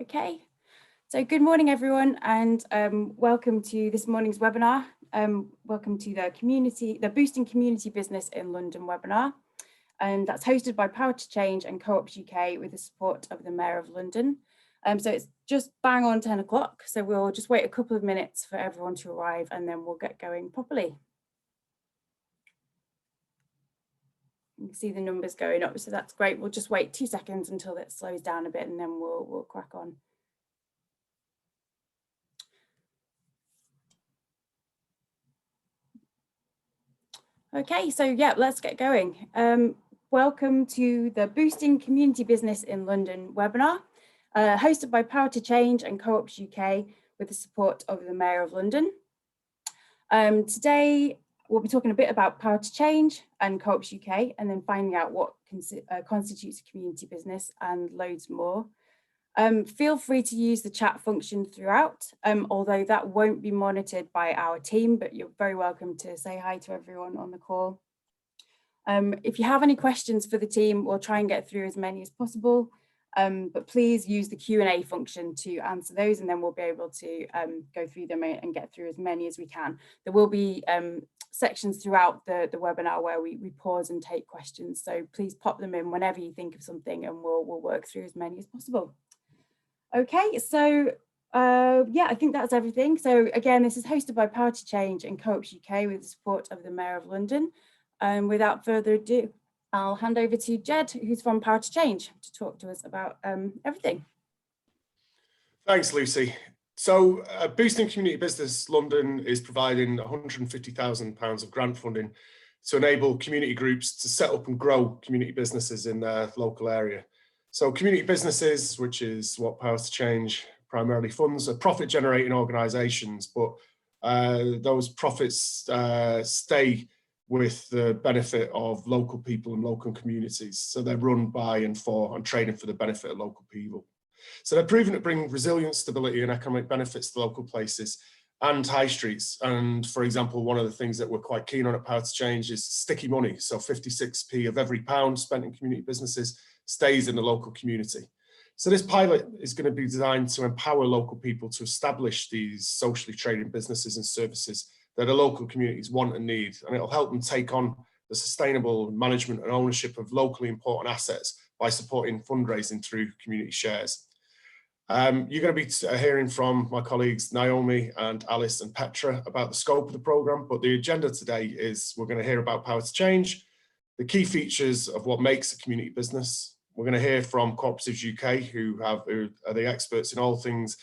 Okay, so good morning everyone, and welcome to this morning's webinar. Welcome to the Boosting Community Business in London webinar, and that's hosted by Power to Change and Co-ops UK with the support of the Mayor of London. So it's just bang on 10 o'clock, so we'll just wait a couple of minutes for everyone to arrive and then we'll get going properly. You can see the numbers going up, so that's great. We'll just wait 2 seconds until it slows down a bit and then we'll crack on. Okay, so yeah, let's get going. Welcome to the Boosting Community Business in London webinar, hosted by Power to Change and Co-ops UK with the support of the Mayor of London. Today, we'll be talking a bit about Power to Change and Co-ops UK, and then finding out what constitutes a community business and loads more. Feel free to use the chat function throughout, although that won't be monitored by our team, but you're very welcome to say hi to everyone on the call. If you have any questions for the team, we'll try and get through as many as possible, but please use the Q&A function to answer those, and then we'll be able to go through them and get through as many as we can. There will be sections throughout the webinar where we pause and take questions, so please pop them in whenever you think of something and we'll work through as many as possible. Okay, so yeah, I think that's everything. So again, this is hosted by Power to Change and Co-ops UK with the support of the Mayor of London. Without further ado, I'll hand over to Jed, who's from Power to Change, to talk to us about everything. Thanks, Lucy. So Boosting Community Business London is providing £150,000 of grant funding to enable community groups to set up and grow community businesses in their local area. So community businesses, which is what Power to Change primarily funds, are profit-generating organisations, but those profits stay with the benefit of local people and local communities. So they're run by and for and trading for the benefit of local people. So they're proven to bring resilience, stability and economic benefits to local places and high streets. And for example, one of the things that we're quite keen on at Power to Change is sticky money. So 56p of every pound spent in community businesses stays in the local community. So this pilot is going to be designed to empower local people to establish these socially trading businesses and services that the local communities want and need, and it'll help them take on the sustainable management and ownership of locally important assets by supporting fundraising through community shares. You're going to be hearing from my colleagues Naomi and Alice and Petra about the scope of the programme, but the agenda today is we're going to hear about Power to Change, the key features of what makes a community business. We're going to hear from Cooperatives UK, who are the experts in all things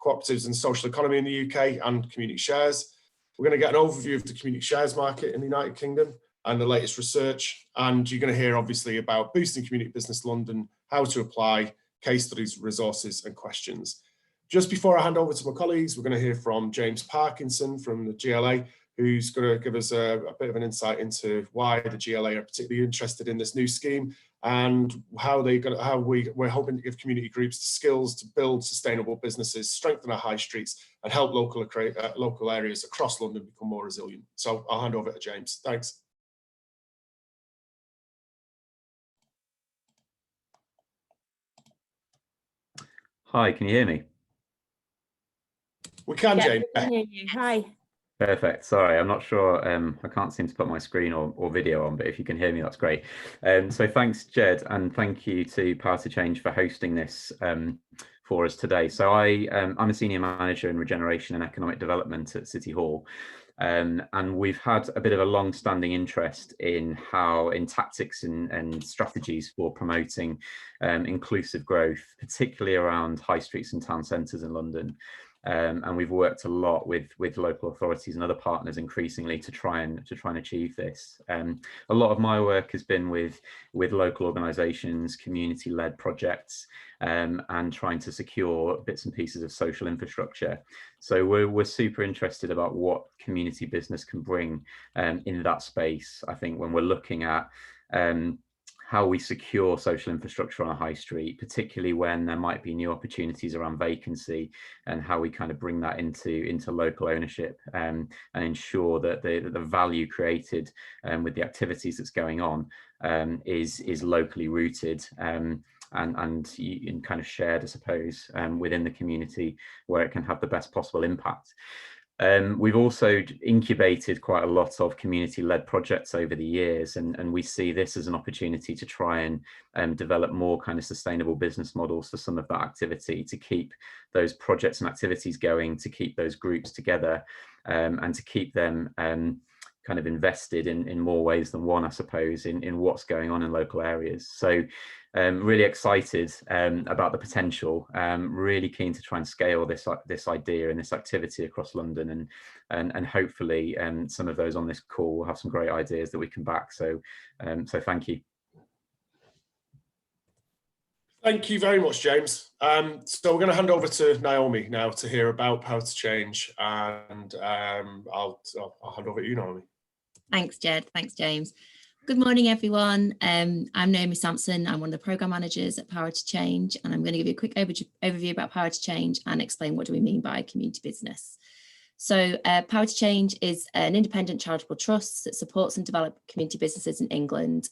cooperatives and social economy in the UK and community shares. We're going to get an overview of the community shares market in the United Kingdom and the latest research. And you're going to hear obviously about Boosting Community Business London, how to apply, case studies, resources and questions. Just before I hand over to my colleagues, we're going to hear from James Parkinson from the GLA, who's going to give us a bit of an insight into why the GLA are particularly interested in this new scheme and how we're hoping to give community groups the skills to build sustainable businesses, strengthen our high streets and help local areas across London become more resilient. So I'll hand over to James. Thanks. Hi, can you hear me? We can, James. We can hear you. Hi. Perfect. Sorry, I'm not sure. I can't seem to put my screen or video on, but if you can hear me, that's great. So thanks, Jed, and thank you to Power to Change for hosting this for us today. So I'm a senior manager in regeneration and economic development at City Hall. And we've had a bit of a long-standing interest in tactics and strategies for promoting inclusive growth, particularly around high streets and town centres in London. And we've worked a lot with local authorities and other partners increasingly to try and achieve this. A lot of my work has been with local organisations, community-led projects, and trying to secure bits and pieces of social infrastructure. So we're super interested about what community business can bring in that space. I think when we're looking at how we secure social infrastructure on a high street, particularly when there might be new opportunities around vacancy, and how we kind of bring that into local ownership and ensure that the value created with the activities that's going on is locally rooted kind of shared, I suppose, within the community where it can have the best possible impact. We've also incubated quite a lot of community-led projects over the years, and we see this as an opportunity to try and develop more kind of sustainable business models for some of that activity, to keep those projects and activities going, to keep those groups together, and to keep them kind of invested in more ways than one, I suppose, in what's going on in local areas. So really excited about the potential, really keen to try and scale this idea and this activity across London, and hopefully some of those on this call will have some great ideas that we can back. So thank you. Thank you very much, James. So we're going to hand over to Naomi now to hear about Power to Change, and I'll hand over to you, Naomi. Thanks, Jed. Thanks, James. Good morning, everyone. I'm Naomi Sampson. I'm one of the programme managers at Power to Change, and I'm going to give you a quick overview about Power to Change and explain what do we mean by community business. So Power to Change is an independent charitable trust that supports and develops community businesses in England.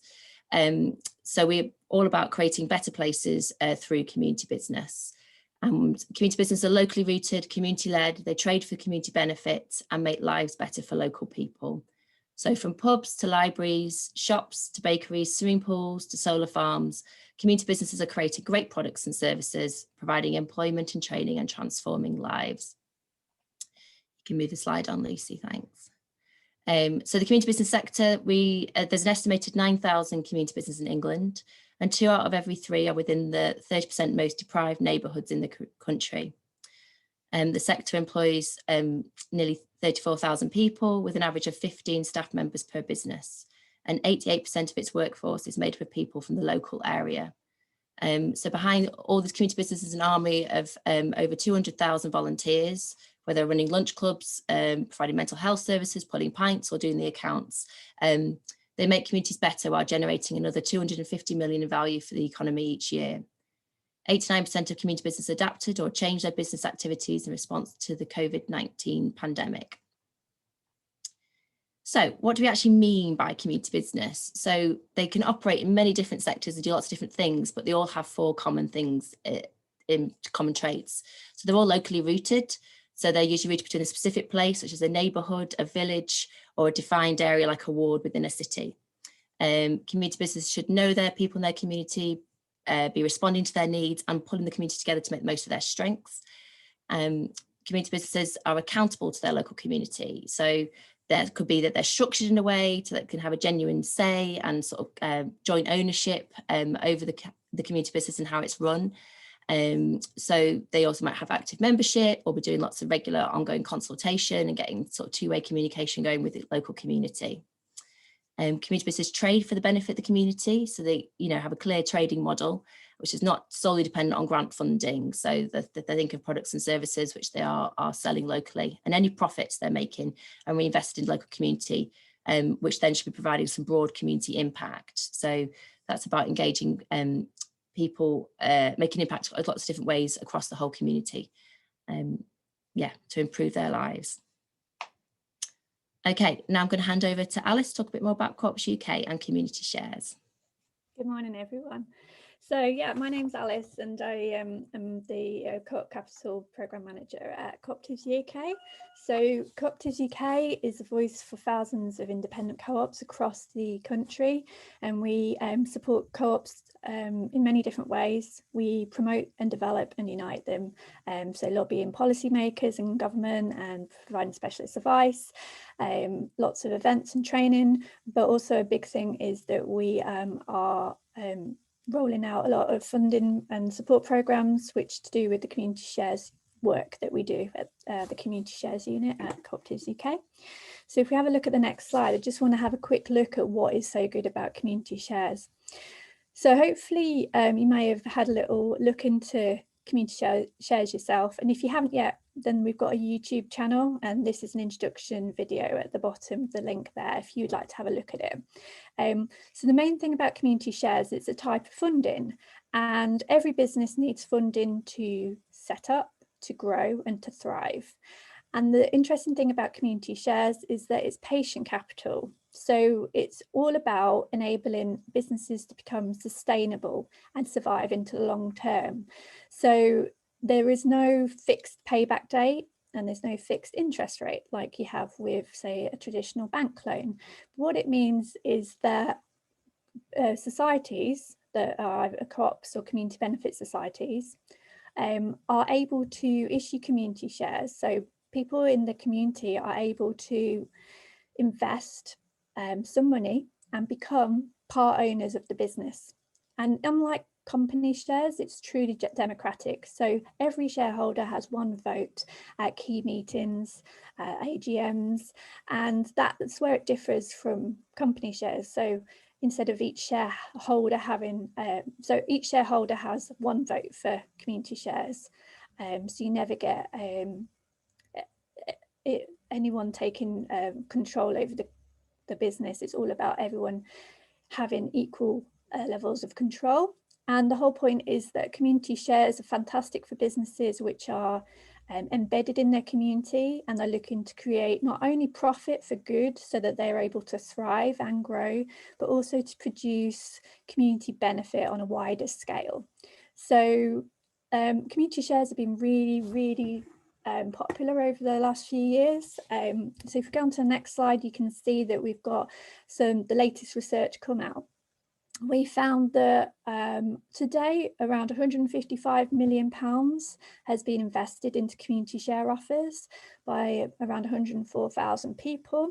So we're all about creating better places through community business. Community businesses are locally rooted, community-led, they trade for community benefit and make lives better for local people. So from pubs to libraries, shops to bakeries, swimming pools to solar farms, community businesses are creating great products and services, providing employment and training and transforming lives. You can move the slide on, Lucy, thanks. So the community business sector, there's an estimated 9,000 community businesses in England, and 2 out of every 3 are within the 30% most deprived neighbourhoods in the country. The sector employs nearly 34,000 people with an average of 15 staff members per business, and 88% of its workforce is made up of people from the local area. So behind all these community businesses is an army of over 200,000 volunteers, whether running lunch clubs, providing mental health services, pulling pints or doing the accounts. They make communities better while generating another 250 million in value for the economy each year. 89% of community business adapted or changed their business activities in response to the COVID-19 pandemic. So what do we actually mean by community business? So they can operate in many different sectors and do lots of different things, but they all have 4 common things, in common traits. So they're all locally rooted. So they're usually rooted between a specific place, such as a neighbourhood, a village, or a defined area like a ward within a city. Community business should know their people in their community, be responding to their needs and pulling the community together to make the most of their strengths. Community businesses are accountable to their local community. So there could be that they're structured in a way so that can have a genuine say and sort of joint ownership over the community business and how it's run. So they also might have active membership or be doing lots of regular ongoing consultation and getting sort of 2-way communication going with the local community. Community business trade for the benefit of the community, so they have a clear trading model which is not solely dependent on grant funding, so that they think of products and services which they are selling locally, and any profits they're making are reinvested in the local community, which then should be providing some broad community impact. So that's about engaging people, making impact in lots of different ways across the whole community, to improve their lives. Okay, now I'm going to hand over to Alice to talk a bit more about Co-ops UK and community shares. Good morning, everyone. So my name's Alice, and I am the Co-op Capital Programme Manager at Coptics UK. So Coptics UK is a voice for thousands of independent co-ops across the country, and we support co-ops in many different ways. We promote and develop and unite them, so lobbying policymakers and government and providing specialist advice, lots of events and training, but also a big thing is that we are rolling out a lot of funding and support programs which to do with the community shares work that we do at the community shares unit at Coptics UK. So if we have a look at the next slide, I just want to have a quick look at what is so good about community shares. So hopefully you may have had a little look into community shares yourself, and if you haven't yet, then we've got a YouTube channel, and this is an introduction video at the bottom of the link there if you'd like to have a look at it. So the main thing about community shares, it's a type of funding, and every business needs funding to set up, to grow and to thrive. And the interesting thing about community shares is that it's patient capital. So it's all about enabling businesses to become sustainable and survive into the long term. So there is no fixed payback date and there's no fixed interest rate like you have with, say, a traditional bank loan. What it means is that societies that are co-ops or community benefit societies are able to issue community shares. So people in the community are able to invest some money and become part owners of the business. And unlike company shares, it's truly democratic. So every shareholder has one vote at key meetings, AGMs, and that's where it differs from company shares. So instead of each shareholder having, so each shareholder has one vote for community shares. So you never get anyone taking control over the business. It's all about everyone having equal levels of control. And the whole point is that community shares are fantastic for businesses which are embedded in their community, and they're looking to create not only profit for good so that they're able to thrive and grow, but also to produce community benefit on a wider scale. So community shares have been really popular over the last few years. So if we go on to the next slide, you can see that we've got the latest research come out. We found that today around £155 million has been invested into community share offers by around 104,000 people.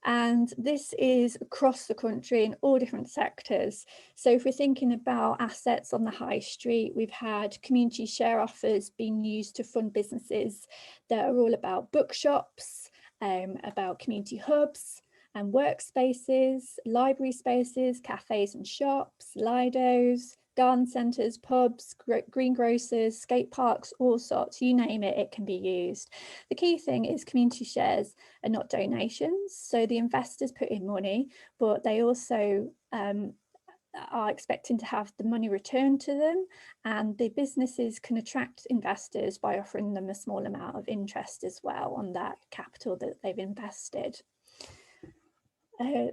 And this is across the country in all different sectors. So if we're thinking about assets on the high street, we've had community share offers being used to fund businesses that are all about bookshops, about community hubs and workspaces, library spaces, cafes and shops, Lidos, garden centres, pubs, greengrocers, skate parks, all sorts, you name it, it can be used. The key thing is community shares are not donations. So the investors put in money, but they also are expecting to have the money returned to them, and the businesses can attract investors by offering them a small amount of interest as well on that capital that they've invested.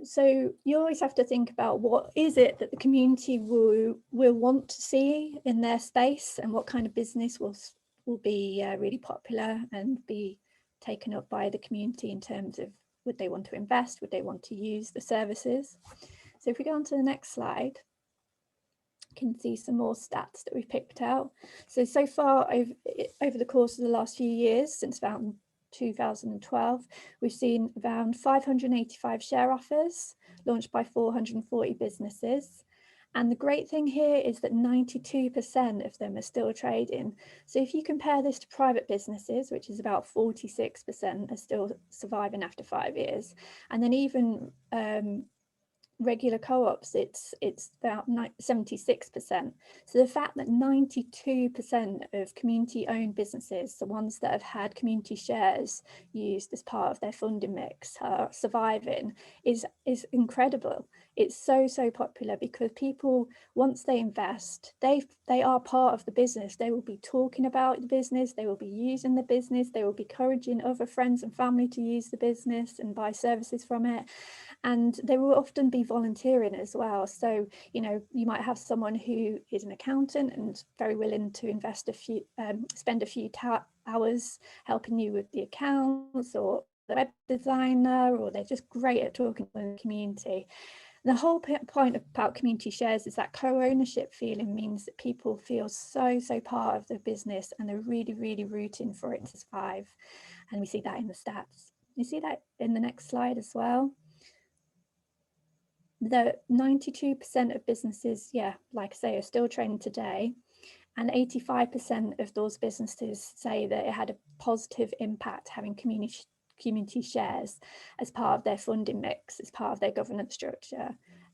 So you always have to think about what is it that the community will want to see in their space, and what kind of business will be really popular and be taken up by the community in terms of would they want to invest, would they want to use the services. So if we go on to the next slide, you can see some more stats that we've picked out. So far over the course of the last few years, since about 2012, we've seen around 585 share offers launched by 440 businesses. And the great thing here is that 92% of them are still trading. So if you compare this to private businesses, which is about 46% are still surviving after 5 years, and then even regular co-ops, it's about 76%. So the fact that 92% of community-owned businesses, the ones that have had community shares used as part of their funding mix, are surviving is incredible. It's so popular because people, once they invest, they are part of the business. They will be talking about the business, they will be using the business, they will be encouraging other friends and family to use the business and buy services from it. And they will often be volunteering as well. So, you know, you might have someone who is an accountant and very willing to invest spend a few hours helping you with the accounts, or the web designer, or they're just great at talking to the community. The whole point about community shares is that co-ownership feeling means that people feel so part of the business, and they're really rooting for it to survive. And we see that in the stats. You see that in the next slide as well. The 92% of businesses, yeah, like I say, are still trading today, and 85% of those businesses say that it had a positive impact having community shares as part of their funding mix, as part of their governance structure,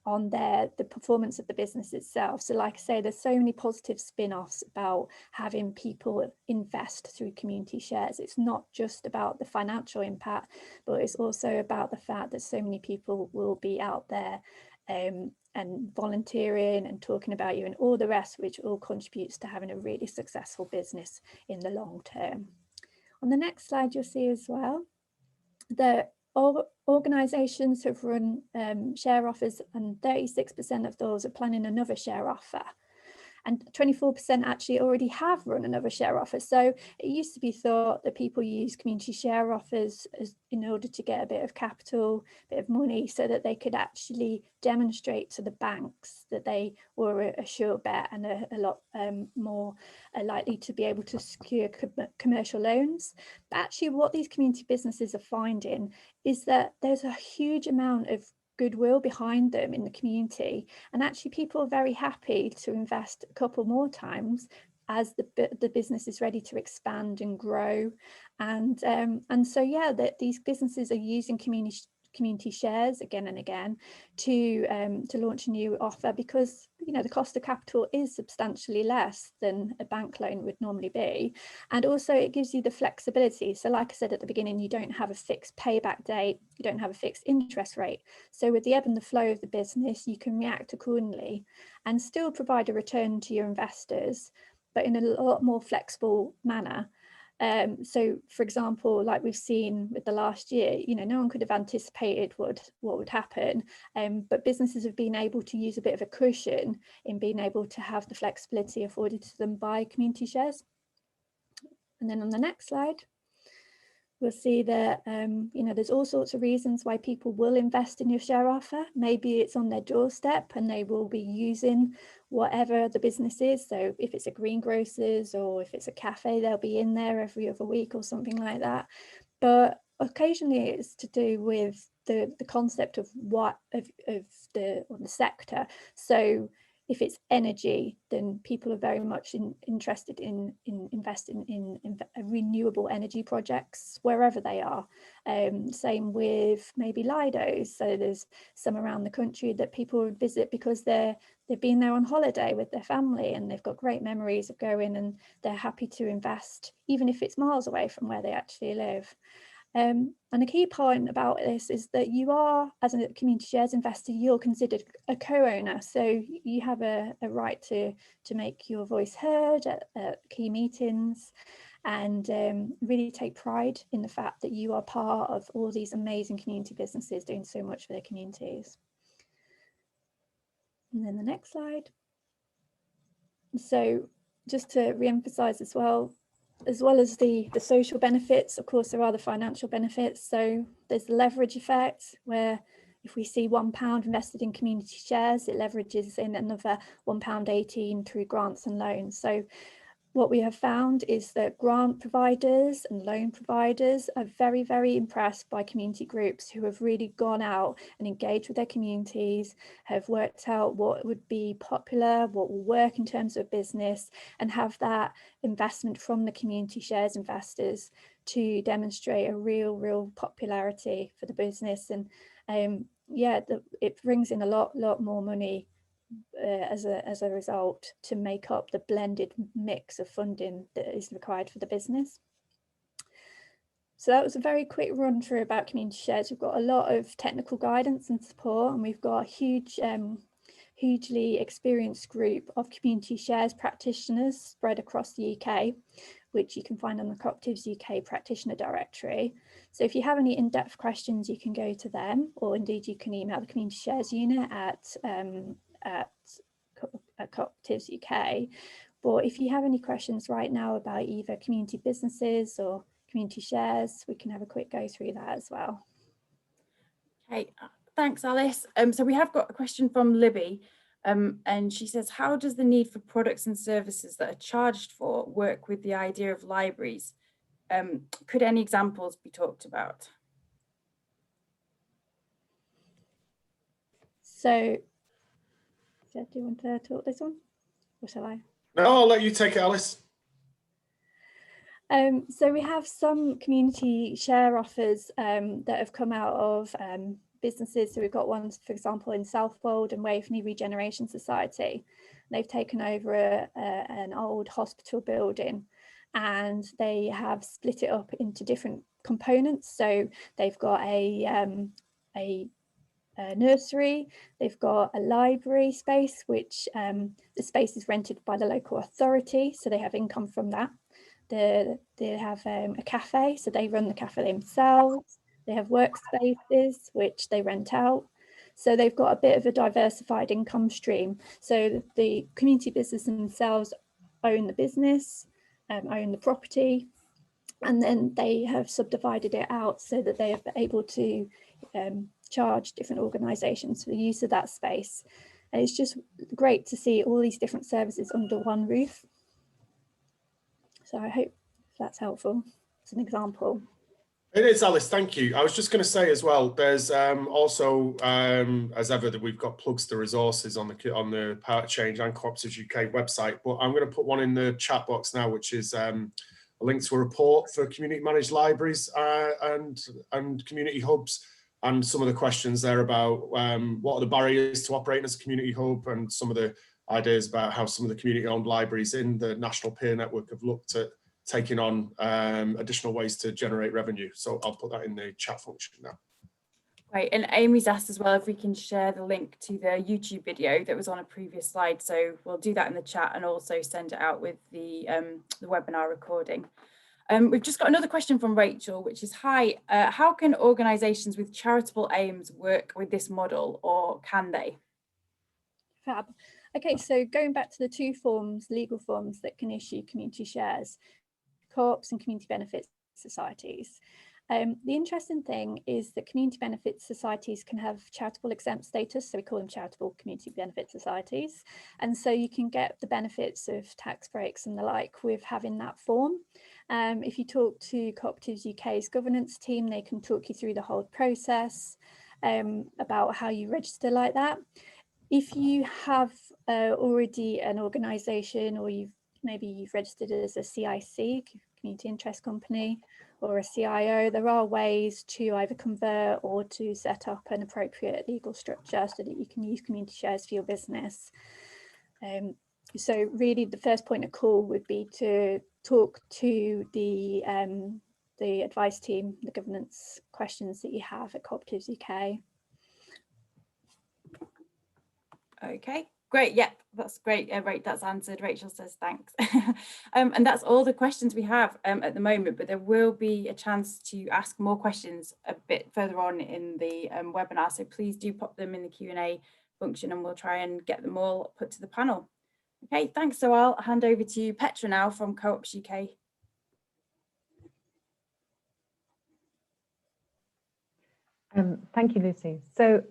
on the performance of the business itself. So like I say, there's so many positive spin-offs about having people invest through community shares. It's not just about the financial impact, but it's also about the fact that so many people will be out there and volunteering and talking about you and all the rest, which all contributes to having a really successful business in the long term. On the next slide, you'll see as well that organisations have run share offers, and 36% of those are planning another share offer. And 24% actually already have run another share offer. So it used to be thought that people use community share offers in order to get a bit of capital, a bit of money, so that they could actually demonstrate to the banks that they were a sure bet and a lot more likely to be able to secure commercial loans. But actually what these community businesses are finding is that there's a huge amount of goodwill behind them in the community, and actually people are very happy to invest a couple more times as the business is ready to expand and grow. And so yeah, that these businesses are using community shares again and again to launch a new offer, because the cost of capital is substantially less than a bank loan would normally be, and also it gives you the flexibility. So like I said at the beginning, you don't have a fixed payback date, you don't have a fixed interest rate, so with the ebb and the flow of the business you can react accordingly and still provide a return to your investors, but in a lot more flexible manner. So for example, like we've seen with the last year, no one could have anticipated what would happen, but businesses have been able to use a bit of a cushion in being able to have the flexibility afforded to them by community shares. And then on the next slide, we'll see that there's all sorts of reasons why people will invest in your share offer. Maybe it's on their doorstep and they will be using whatever the business is. So if it's a greengrocers or if it's a cafe, they'll be in there every other week or something like that. But occasionally it's to do with the concept of the sector. So if it's energy, then people are very much interested in investing in renewable energy projects wherever they are. Same with maybe Lidos. So there's some around the country that people would visit because they've been there on holiday with their family and they've got great memories of going, and they're happy to invest even if it's miles away from where they actually live. And a key point about this is that you are, as a community shares investor, you're considered a co-owner. So you have a right to make your voice heard at key meetings, and really take pride in the fact that you are part of all these amazing community businesses doing so much for their communities. And then the next slide. So just to re-emphasize as well as the social benefits, of course, there are the financial benefits. So there's the leverage effect, where if we see £1 invested in community shares, it leverages in another £1.18 through grants and loans. So what we have found is that grant providers and loan providers are very, very impressed by community groups who have really gone out and engaged with their communities, have worked out what would be popular, what will work in terms of business, and have that investment from the community shares investors to demonstrate a real popularity for the business. And it brings in a lot more money as a result to make up the blended mix of funding that is required for the business. So that was a very quick run through about community shares. We've got a lot of technical guidance and support, and we've got a hugely experienced group of community shares practitioners spread across the UK, which you can find on the Coptics UK practitioner directory. So if you have any in-depth questions, you can go to them, or indeed you can email the community shares unit at Coptics UK. But if you have any questions right now about either community businesses or community shares, we can have a quick go through that as well. Okay, thanks, Alice. So we have got a question from Libby, and she says, how does the need for products and services that are charged for work with the idea of libraries? Could any examples be talked about? So, do you want to talk this one, or shall I? No, I'll let you take it, Alice. So we have some community share offers that have come out of businesses. So we've got ones, for example, in Southwold and Waveney Regeneration Society. They've taken over an old hospital building, and they have split it up into different components. So they've got a nursery, they've got a library space, which the space is rented by the local authority, so they have income from that. They have a cafe, so they run the cafe themselves. They have workspaces, which they rent out. So they've got a bit of a diversified income stream. So the community business themselves own the business, own the property, and then they have subdivided it out so that they are able to charge different organisations for the use of that space. And it's just great to see all these different services under one roof. So I hope that's helpful as an example. It is, Alice, thank you. I was just going to say as well, there's also, as ever, that we've got plugs to resources on the Power to Change and Cooperatives UK website, but I'm going to put one in the chat box now, which is a link to a report for community managed libraries and community hubs, and some of the questions there about what are the barriers to operating as a community hub, and some of the ideas about how some of the community owned libraries in the national peer network have looked at taking on additional ways to generate revenue. So I'll put that in the chat function now. Right, and Amy's asked as well if we can share the link to the YouTube video that was on a previous slide. So we'll do that in the chat and also send it out with the webinar recording. We've just got another question from Rachel, which is, hi, how can organisations with charitable aims work with this model, or can they? Fab. Okay, so going back to the two forms, legal forms that can issue community shares, co-ops and community benefit societies. The interesting thing is that community benefit societies can have charitable exempt status, so we call them charitable community benefit societies. And so you can get the benefits of tax breaks and the like with having that form. If you talk to Cooperatives UK's governance team, they can talk you through the whole process about how you register like that. If you have already an organisation, or maybe you've registered as a CIC, community interest company, or a CIO, there are ways to either convert or to set up an appropriate legal structure so that you can use community shares for your business. So really the first point of call would be to talk to the advice team, the governance questions that you have at Cooperatives UK. Okay, great. Yep, that's great. Right, that's answered. Rachel says thanks. And that's all the questions we have at the moment, but there will be a chance to ask more questions a bit further on in the webinar. So please do pop them in the Q&A function and we'll try and get them all put to the panel. Okay, thanks. So I'll hand over to Petra now from Co-ops UK. Thank you, Lucy. So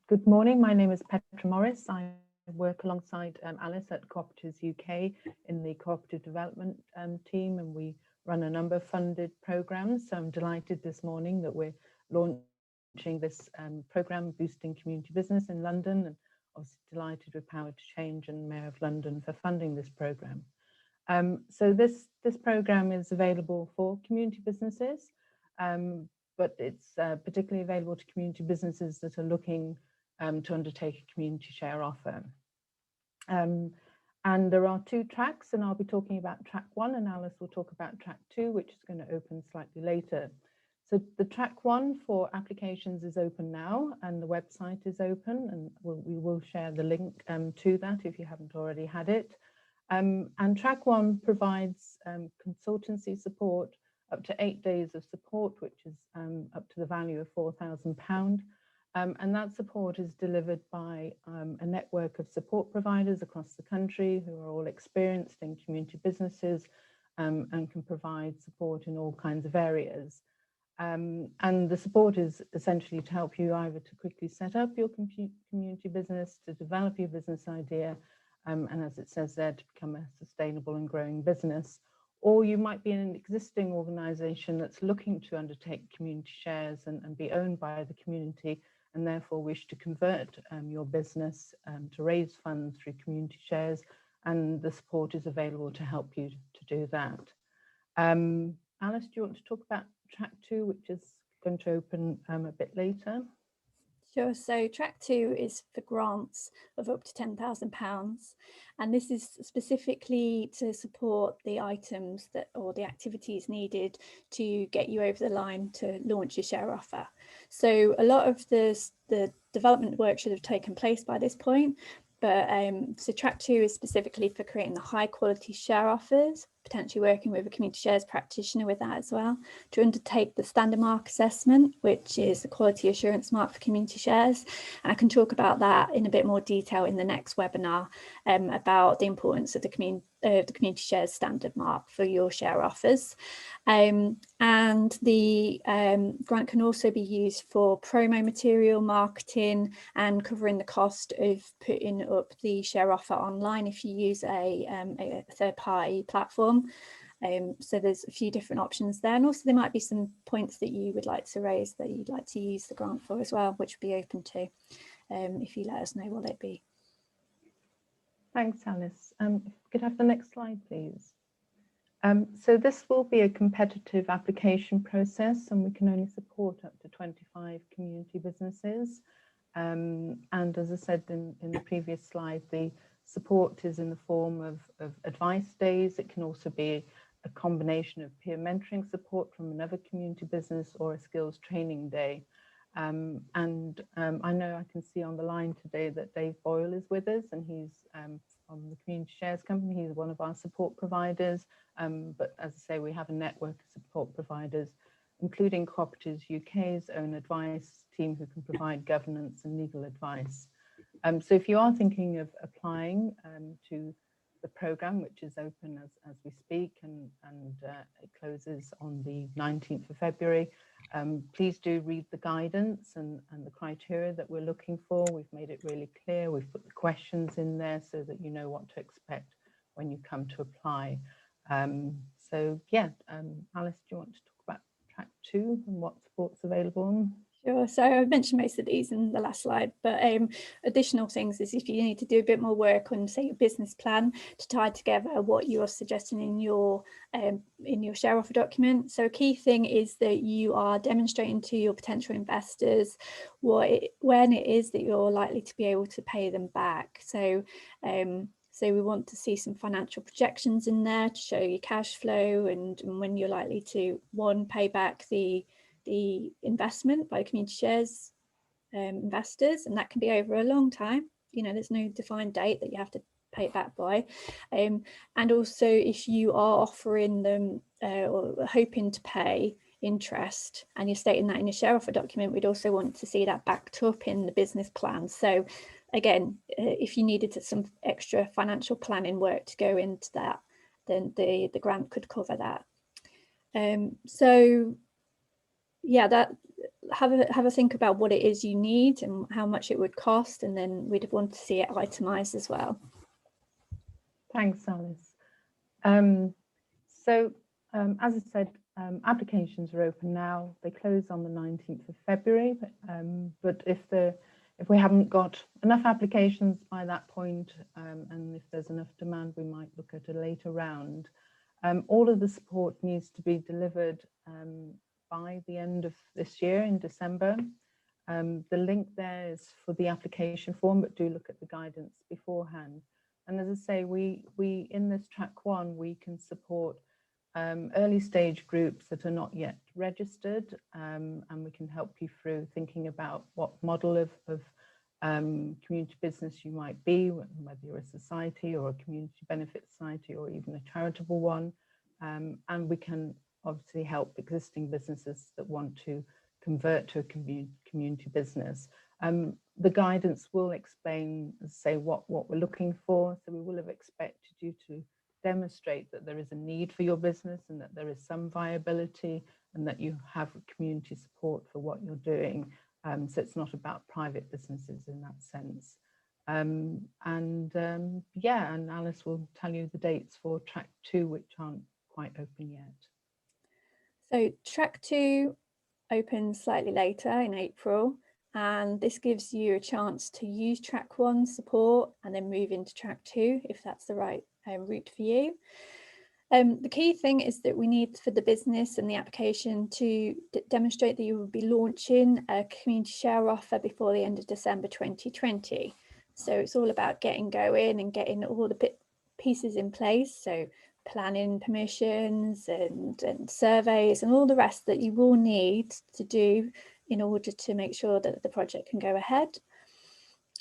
good morning. My name is Petra Morris. I work alongside Alice at Cooperatives UK in the cooperative development team, and we run a number of funded programs. So I'm delighted this morning that we're launching this program, Boosting Community Business in London, and obviously delighted with Power to Change and Mayor of London for funding this program. So this program is available for community businesses, but it's particularly available to community businesses that are looking to undertake a community share offer. And there are two tracks, and I'll be talking about track 1, and Alice will talk about track 2, which is going to open slightly later. So the track 1 for applications is open now, and the website is open, and we will share the link to that if you haven't already had it. And track 1 provides consultancy support, up to 8 days of support, which is up to the value of £4,000. And that support is delivered by a network of support providers across the country who are all experienced in community businesses and can provide support in all kinds of areas. And the support is essentially to help you either to quickly set up your community business, to develop your business idea, and as it says there, to become a sustainable and growing business. Or you might be in an existing organisation that's looking to undertake community shares and be owned by the community, and therefore wish to convert your business to raise funds through community shares, and the support is available to help you to do that. Alice, do you want to talk about track 2, which is going to open a bit later? Sure. So track 2 is for grants of up to £10,000, and this is specifically to support the items that or the activities needed to get you over the line to launch your share offer. So a lot of the development work should have taken place by this point, but so track 2 is specifically for creating the high quality share offers, potentially working with a community shares practitioner with that as well, to undertake the standard mark assessment, which is the quality assurance mark for community shares. And I can talk about that in a bit more detail in the next webinar about the importance of the community shares standard mark for your share offers. And the grant can also be used for promo material, marketing, and covering the cost of putting up the share offer online if you use a third-party platform. So there's a few different options there, and also there might be some points that you would like to raise that you'd like to use the grant for as well, which would be open to if you let us know what it be. Thanks, Alice. If we could have the next slide, please. So this will be a competitive application process, and we can only support up to 25 community businesses. And as I said in the previous slide, the support is in the form of advice days. It can also be a combination of peer mentoring support from another community business or a skills training day. I know I can see on the line today that Dave Boyle is with us, and he's from the Community Shares Company. He's one of our support providers. But as I say, we have a network of support providers, including Coptics UK's own advice team, who can provide governance and legal advice. So if you are thinking of applying to the programme, which is open as we speak, and it closes on the 19th of February, please do read the guidance and the criteria that we're looking for. We've made it really clear. We've put the questions in there so that you know what to expect when you come to apply. So yeah, Alice, do you want to talk about track 2 and what support's available? Sure. So I mentioned most of these in the last slide, but additional things is if you need to do a bit more work on, say, your business plan to tie together what you're suggesting in your share offer document. So a key thing is that you are demonstrating to your potential investors when it is that you're likely to be able to pay them back. So so we want to see some financial projections in there to show your cash flow and when you're likely to, one, pay back the investment by community shares investors, and that can be over a long time. You know, there's no defined date that you have to pay it back by. And also if you are offering them or hoping to pay interest and you're stating that in your share offer document, we'd also want to see that backed up in the business plan. So again, if you needed some extra financial planning work to go into that, then the grant could cover that. So yeah, that have a think about what it is you need and how much it would cost, and then we'd want to see it itemized as well. Thanks, Alice. As I said, applications are open now. They close on the 19th of February, but if we haven't got enough applications by that point, and if there's enough demand, we might look at a later round. All of the support needs to be delivered by the end of this year in December. The link there is for the application form, but do look at the guidance beforehand. And as I say, we in this track 1, we can support early stage groups that are not yet registered, and we can help you through thinking about what model of community business you might be, whether you're a society or a community benefit society or even a charitable one. And we can obviously help existing businesses that want to convert to a community business. The guidance will explain, say, what we're looking for. So we will have expected you to demonstrate that there is a need for your business and that there is some viability and that you have community support for what you're doing. So it's not about private businesses in that sense. Yeah, and Alice will tell you the dates for track 2, which aren't quite open yet. So track 2 opens slightly later in April, and this gives you a chance to use track 1 support and then move into track 2 if that's the right route for you. The key thing is that we need for the business and the application to demonstrate that you will be launching a community share offer before the end of December 2020. So it's all about getting going and getting all the pieces in place. So planning permissions and surveys and all the rest that you will need to do in order to make sure that the project can go ahead.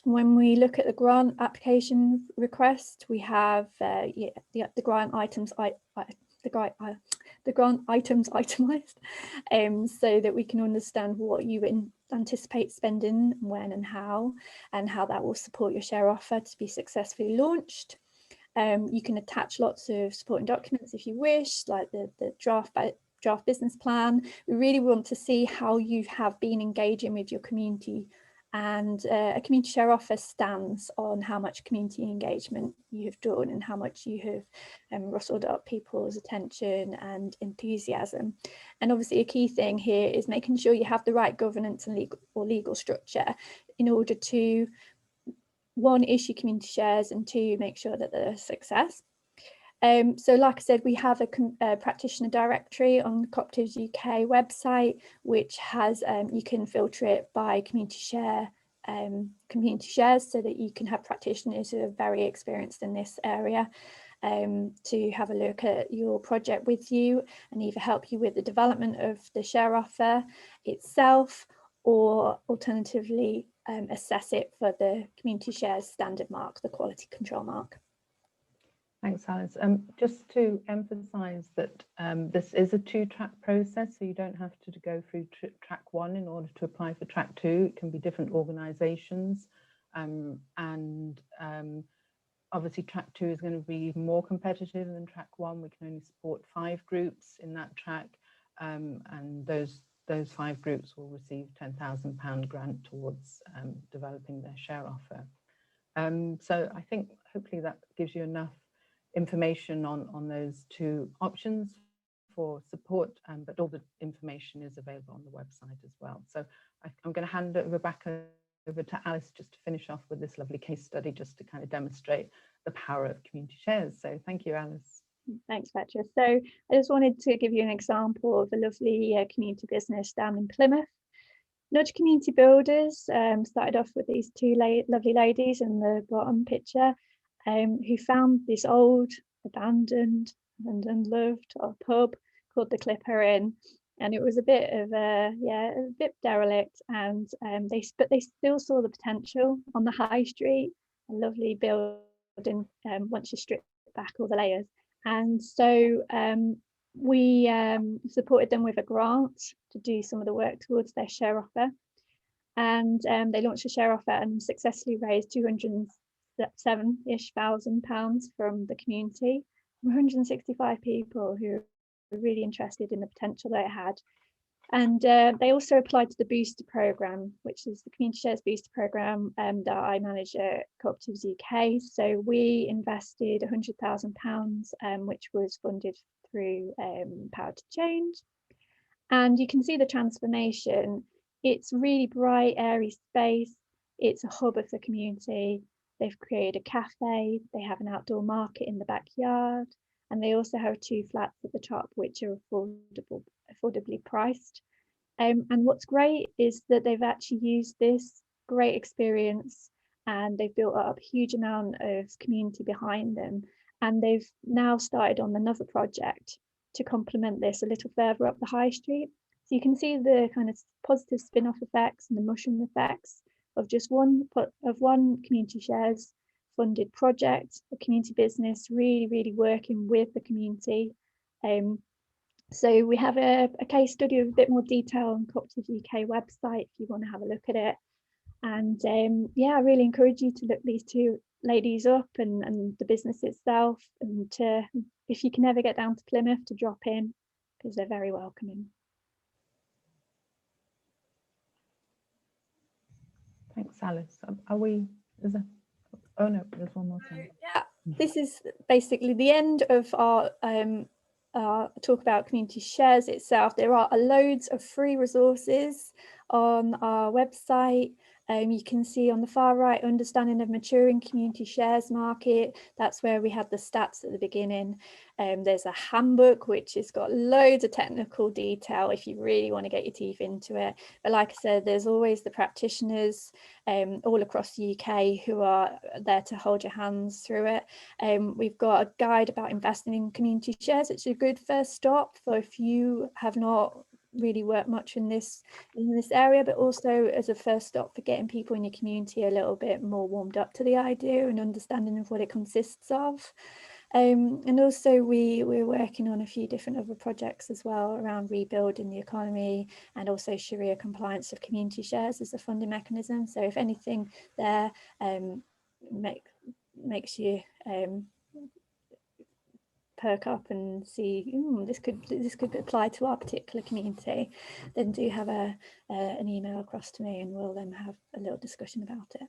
When we look at the grant application request, we have the grant items itemized, so that we can understand what you anticipate spending, when and how that will support your share offer to be successfully launched. You can attach lots of supporting documents if you wish, like the draft business plan. We really want to see how you have been engaging with your community, and a community share offer stands on how much community engagement you have done and how much you have rustled up people's attention and enthusiasm. And obviously a key thing here is making sure you have the right governance and legal structure in order to, one, issue community shares, and two, make sure that they're a success. So like I said, we have a practitioner directory on the Coptics UK website, which has, you can filter it by community shares, so that you can have practitioners who are very experienced in this area to have a look at your project with you and either help you with the development of the share offer itself, or alternatively assess it for the community shares standard mark, the quality control mark. Thanks, Alice. Just to emphasise that this is a two-track process, so you don't have to go through track one in order to apply for track two. It can be different organisations, and obviously track two is going to be even more competitive than track one. We can only support 5 groups in that track, and those 5 groups will receive £10,000 grant towards developing their share offer. So I think hopefully that gives you enough information on those 2 options for support, but all the information is available on the website as well. So I'm going to hand it back over to Alice just to finish off with this lovely case study, just to kind of demonstrate the power of community shares. So thank you, Alice. Thanks, Petra. So I just wanted to give you an example of a lovely community business down in Plymouth. Nudge Community Builders started off with these 2 lovely ladies in the bottom picture, who found this old, abandoned and unloved pub called the Clipper Inn, and it was a bit of a bit derelict, and they still saw the potential on the high street, a lovely building once you strip back all the layers. And so we supported them with a grant to do some of the work towards their share offer, and they launched a share offer and successfully raised £207,000 from the community, 165 people who were really interested in the potential that it had. And they also applied to the booster programme, which is the Community Shares Booster programme that I manage at Coptics UK. So we invested £100,000, which was funded through Power to Change. And you can see the transformation. It's really bright, airy space. It's a hub of the community. They've created a cafe. They have an outdoor market in the backyard. And they also have 2 flats at the top, which are affordably priced. And what's great is that they've actually used this great experience, and they've built up a huge amount of community behind them. And they've now started on another project to complement this a little further up the high street. So you can see the kind of positive spin-off effects and the mushroom effects of just one community shares funded project, a community business really working with the community. So we have a case study of a bit more detail on Coptics UK website if you want to have a look at it. And I really encourage you to look these 2 ladies up and the business itself, and if you can ever get down to Plymouth, to drop in, because they're very welcoming. Thanks, Alice. Oh no, there's one more thing. Yeah, this is basically the end of our talk about community shares itself. There are loads of free resources on our website. You can see on the far right, understanding of maturing community shares market. That's where we had the stats at the beginning. There's a handbook which has got loads of technical detail if you really want to get your teeth into it. But like I said, there's always the practitioners all across the UK who are there to hold your hands through it. We've got a guide about investing in community shares. It's a good first stop for if you have not really worked much in this area, but also as a first stop for getting people in your community a little bit more warmed up to the idea and understanding of what it consists of. And also we're working on a few different other projects as well around rebuilding the economy and also Sharia compliance of community shares as a funding mechanism. So if anything there makes you perk up and see this could apply to our particular community, then do have an email across to me and we'll then have a little discussion about it.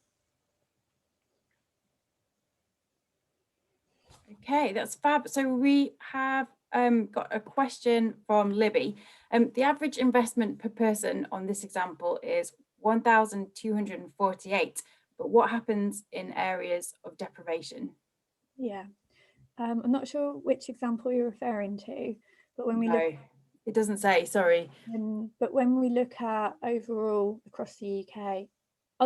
Okay, that's fab. So we have got a question from Libby. The average investment per person on this example is 1,248, but what happens in areas of deprivation? Yeah, I'm not sure which example you're referring to, but when we look, it doesn't say, sorry. But when we look at overall across the UK,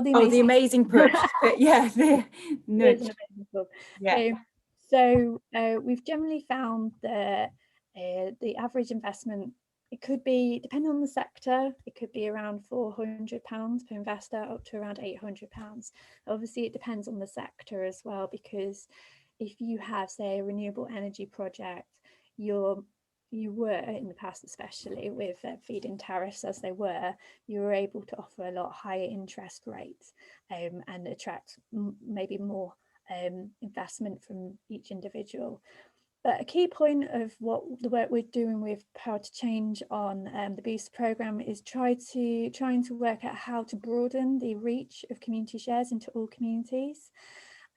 the amazing pub. Yeah, the nudge. Yeah. So we've generally found that the average investment, it could be, depending on the sector, it could be around £400 per investor up to around £800. Obviously, it depends on the sector as well, because if you have, say, a renewable energy project, you were in the past, especially with feed-in tariffs as they were, you were able to offer a lot higher interest rates and attract maybe more investment from each individual. But a key point of what the work we're doing with Power to Change on the Boost programme is trying to work out how to broaden the reach of community shares into all communities.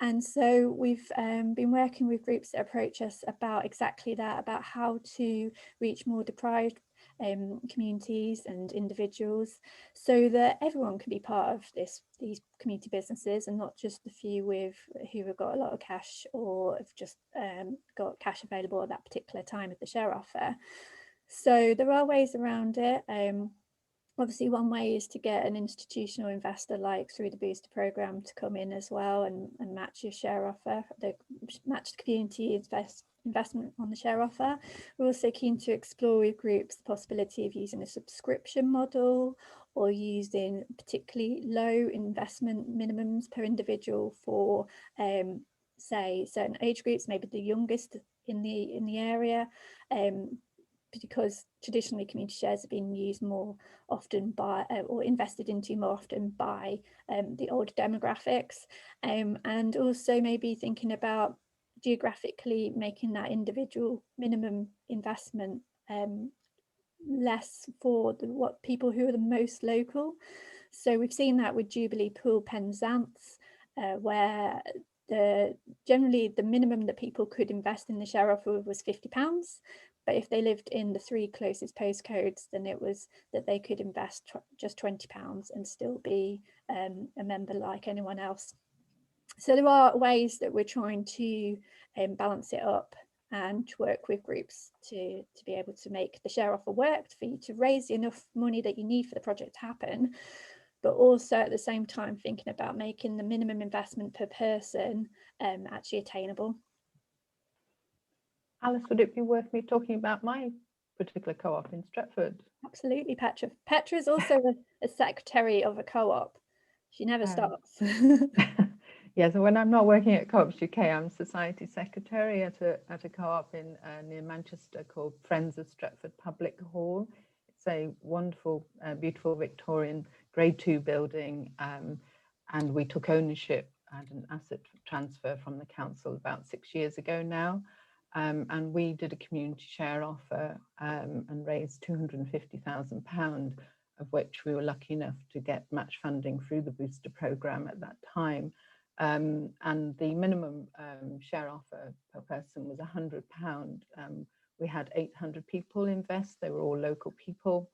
And so we've been working with groups that approach us about exactly that, about how to reach more deprived communities and individuals so that everyone can be part of these community businesses and not just the few who have got a lot of cash or have just got cash available at that particular time of the share offer. So there are ways around it. Obviously, one way is to get an institutional investor, like through the Booster programme, to come in as well and match your share offer, match the community investment on the share offer. We're also keen to explore with groups the possibility of using a subscription model or using particularly low investment minimums per individual for, say, certain age groups, maybe the youngest in the area. Because traditionally community shares have been used more often by or invested into more often by the older demographics, and also maybe thinking about geographically making that individual minimum investment less for what people who are the most local. So we've seen that with Jubilee Pool Penzance, where generally the minimum that people could invest in the share offer was £50. But if they lived in the 3 closest postcodes, then it was that they could invest just £20 and still be a member like anyone else. So there are ways that we're trying to balance it up and to work with groups to be able to make the share offer work for you to raise enough money that you need for the project to happen, but also at the same time thinking about making the minimum investment per person actually attainable. Alice, would it be worth me talking about my particular co-op in Stretford? Absolutely, Petra. Petra is also a secretary of a co-op. She never stops. Yeah, so when I'm not working at Co-ops UK, I'm society secretary at a co-op in near Manchester called Friends of Stretford Public Hall. It's a wonderful, beautiful Victorian Grade 2 building, and we took ownership and an asset transfer from the council about 6 years ago now. And we did a community share offer and raised £250,000, of which we were lucky enough to get match funding through the Booster programme at that time. And the minimum share offer per person was £100. We had 800 people invest. They were all local people.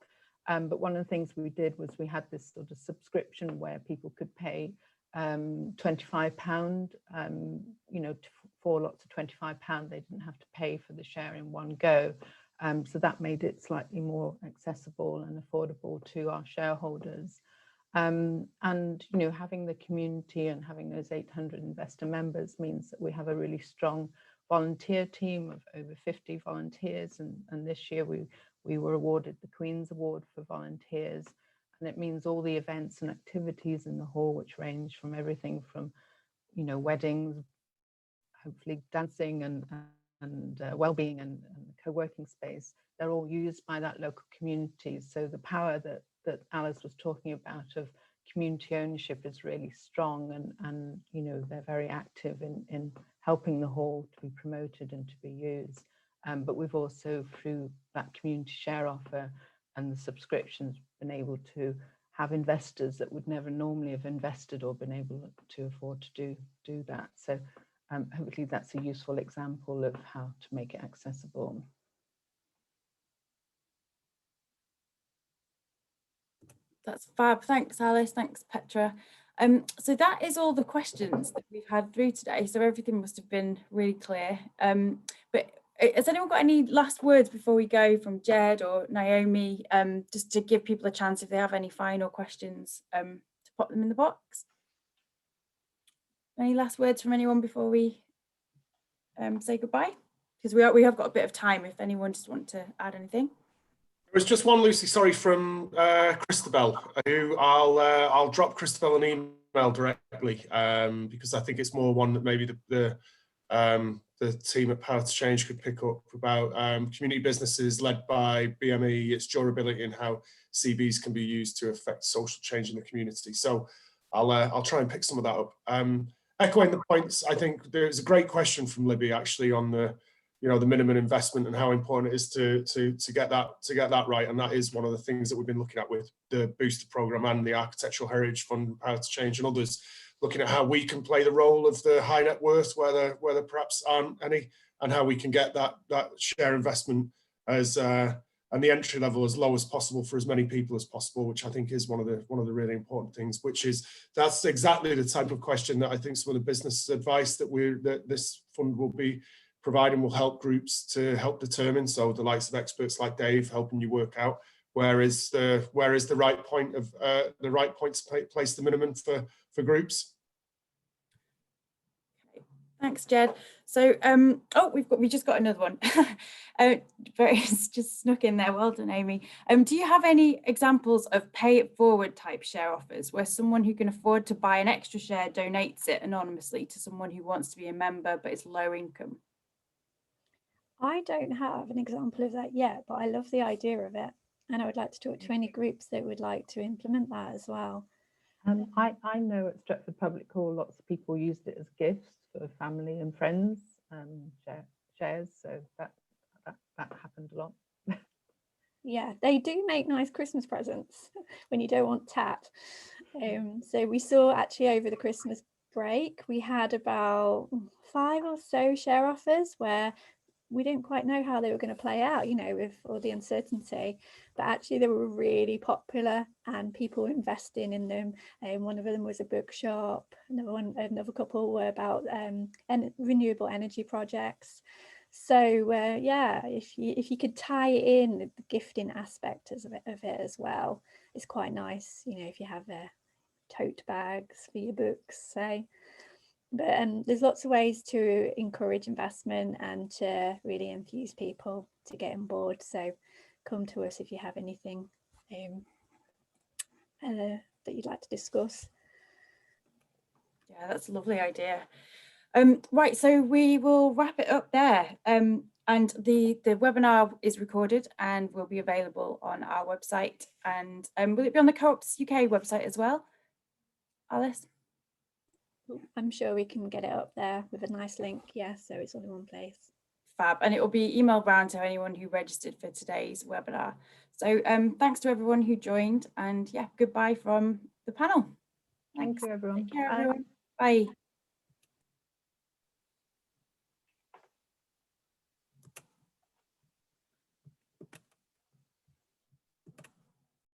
But one of the things we did was we had this sort of subscription where people could pay £25, you know, 4 lots of £25. They didn't have to pay for the share in one go. So that made it slightly more accessible and affordable to our shareholders. And, you know, having the community and having those 800 investor members means that we have a really strong volunteer team of over 50 volunteers, and this year we were awarded the Queen's Award for volunteers, and it means all the events and activities in the hall, which range from everything from, you know, weddings, hopefully dancing and well-being and co-working space, they're all used by that local community. So the power that Alice was talking about of community ownership is really strong, and you know, they're very active in helping the hall to be promoted and to be used. But we've also, through that community share offer and the subscriptions, been able to have investors that would never normally have invested or been able to afford to do that. So hopefully that's a useful example of how to make it accessible. That's fab. Thanks, Alice. Thanks, Petra. So that is all the questions that we've had through today. So everything must have been really clear. But has anyone got any last words before we go from Jed or Naomi, just to give people a chance if they have any final questions to pop them in the box? Any last words from anyone before we say goodbye? Because we have got a bit of time if anyone just want to add anything. There was just one, Lucy, sorry, from Christabel, who I'll drop Christabel an email directly, because I think it's more one that maybe the team at Power to Change could pick up about community businesses led by BME, its durability and how CBs can be used to affect social change in the community. So I'll try and pick some of that up. Echoing the points, I think there's a great question from Libby actually on the, you know, the minimum investment and how important it is to get that right, and that is one of the things that we've been looking at with the Booster Programme and the Architectural Heritage Fund, Power to Change, and others, looking at how we can play the role of the high net worth where there perhaps aren't any, and how we can get that share investment as and the entry level as low as possible for as many people as possible, which I think is one of the really important things. That's exactly the type of question that I think some of the business advice that this fund will be providing will help groups to help determine. So the likes of experts like Dave helping you work out where is the right point to place the minimum for groups. Thanks, Jed. So, oh, we just got another one. But it's just snuck in there. Well done, Amy. Do you have any examples of pay it forward type share offers where someone who can afford to buy an extra share donates it anonymously to someone who wants to be a member but is low income? I don't have an example of that yet, but I love the idea of it. And I would like to talk to any groups that would like to implement that as well. I know at Stretford Public Hall, lots of people used it as gifts for family and friends, shares. So that happened a lot. Yeah, they do make nice Christmas presents when you don't want tat. So we saw actually over the Christmas break, we had about 5 or so share offers where we didn't quite know how they were going to play out, you know, with all the uncertainty, but actually they were really popular and people were investing in them. And one of them was a bookshop, another couple were about renewable energy projects. So yeah, if you could tie in the gifting aspect of it as well, it's quite nice, you know, if you have tote bags for your books, say. But there's lots of ways to encourage investment and to really infuse people to get on board. So come to us if you have anything that you'd like to discuss. Yeah, that's a lovely idea. Right, so we will wrap it up there. And the webinar is recorded and will be available on our website. And will it be on the Co-ops UK website as well, Alice? I'm sure we can get it up there with a nice link. Yeah, so it's all in one place. Fab, and it will be emailed round to anyone who registered for today's webinar. So thanks to everyone who joined, and yeah, goodbye from the panel. Thank you, everyone. Take care, everyone. Bye.